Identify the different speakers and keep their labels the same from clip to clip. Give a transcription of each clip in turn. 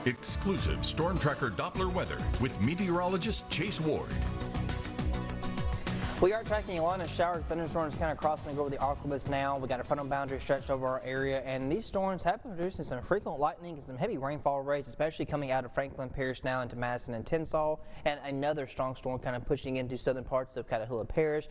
Speaker 1: Exclusive Storm Tracker Doppler weather with meteorologist Chase Ward.
Speaker 2: We are tracking a lot of shower thunderstorms kind of crossing over the ArkLaMiss now. We got a frontal boundary stretched over our area, and these storms have been producing some frequent lightning and some heavy rainfall rates, especially coming out of Franklin Parish now into Madison and Tensall, and another strong storm kind of pushing into southern parts of Catahoula Parish.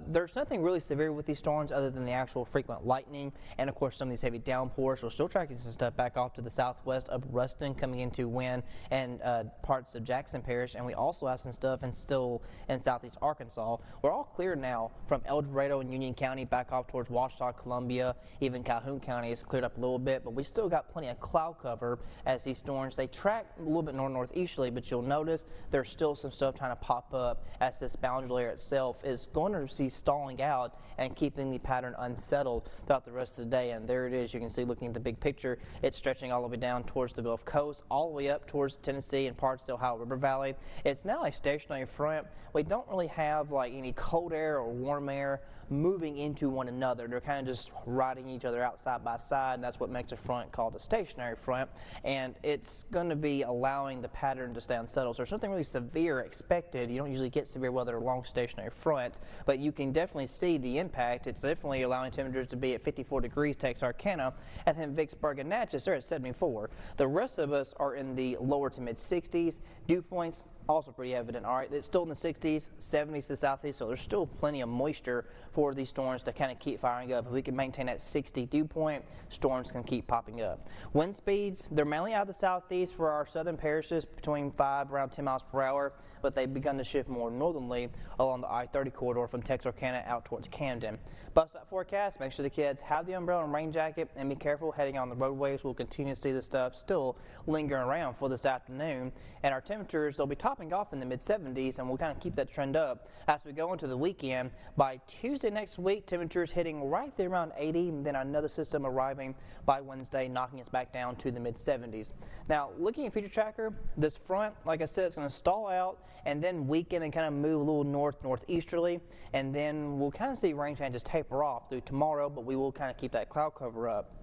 Speaker 2: There's nothing really severe with these storms other than the actual frequent lightning, and of course some of these heavy downpours. We're still tracking some stuff back off to the southwest of Ruston coming into Wynn and parts of Jackson Parish, and we also have some stuff still in southeast Arkansas. We're all clear now from El Dorado and Union County back off towards Ouachita, Columbia, even Calhoun County has cleared up a little bit, but we still got plenty of cloud cover as these storms, they track a little bit northeasterly, but you'll notice there's still some stuff trying to pop up as this boundary layer itself is going to be stalling out and keeping the pattern unsettled throughout the rest of the day. And there it is. You can see, looking at the big picture, it's stretching all the way down towards the Gulf Coast, all the way up towards Tennessee and parts of the Ohio River Valley. It's now a stationary front. We don't really have like any cold air or warm air moving into one another. They're kind of just riding each other out side by side, and that's what makes a front called a stationary front, and it's going to be allowing the pattern to stay unsettled. So there's nothing really severe expected. You don't usually get severe weather along stationary fronts, but you can definitely see the impact. It's definitely allowing temperatures to be at 54 degrees Texarkana, and then Vicksburg and Natchez are at 74. The rest of us are in the lower to mid 60s. Dew points also pretty evident. All right, it's still in the 60s, 70s to the southeast, so there's still plenty of moisture for these storms to kind of keep firing up. If we can maintain that 60 dew point, storms can keep popping up. Wind speeds, they're mainly out of the southeast for our southern parishes between around 10 miles per hour, but they've begun to shift more northerly along the I-30 corridor from Texarkana out towards Camden. Bus stop forecast, make sure the kids have the umbrella and rain jacket, and be careful heading on the roadways. We'll continue to see this stuff still lingering around for this afternoon, and our temperatures, they'll be topping off in the mid-70s, and we'll kind of keep that trend up as we go into the weekend. By Tuesday next week, temperatures hitting right there around 80, and then another system arriving by Wednesday, knocking us back down to the mid-70s. Now, looking at Future Tracker, this front, like I said, it's going to stall out and then weaken and kind of move a little northeasterly, and then we'll kind of see rain changes taper off through tomorrow, but we will kind of keep that cloud cover up.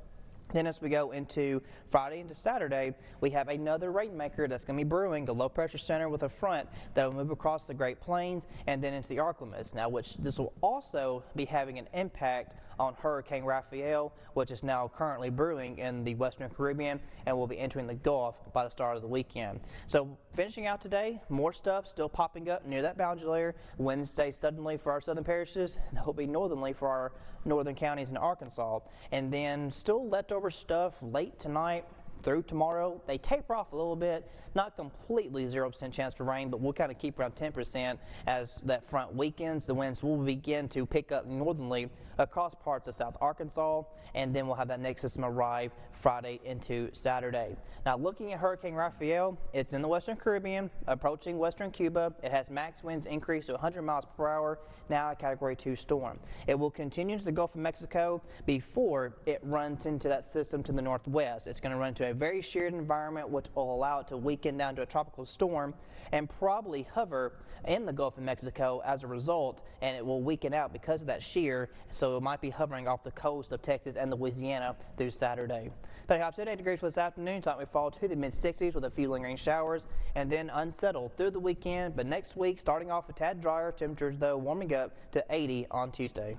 Speaker 2: Then as we go into Friday into Saturday, we have another rainmaker that's going to be brewing, a low pressure center with a front that will move across the Great Plains and then into the ArkLaMiss. Now, which this will also be having an impact on Hurricane Rafael, which is now currently brewing in the Western Caribbean and will be entering the Gulf by the start of the weekend. So finishing out today, more stuff still popping up near that boundary layer. Wednesday suddenly for our southern parishes, and they'll be northerly for our northern counties in Arkansas. And then still leftover stuff late tonight through tomorrow. They taper off a little bit, not completely 0% chance for rain, but we'll kind of keep around 10% as that front weakens. The winds will begin to pick up northerly across parts of South Arkansas, and then we'll have that next system arrive Friday into Saturday. Now, looking at Hurricane Rafael, it's in the Western Caribbean, approaching Western Cuba. It has max winds increased to 100 miles per hour, now a Category 2 storm. It will continue to the Gulf of Mexico before it runs into that system to the northwest. It's going to run into a very sheared environment, which will allow it to weaken down to a tropical storm and probably hover in the Gulf of Mexico as a result, and it will weaken out because of that shear, so it might be hovering off the coast of Texas and Louisiana through Saturday. But high 8 degrees for this afternoon. Tonight we fall to the mid-60s with a few lingering showers and then unsettled through the weekend, but next week starting off a tad drier, temperatures though warming up to 80 on Tuesday.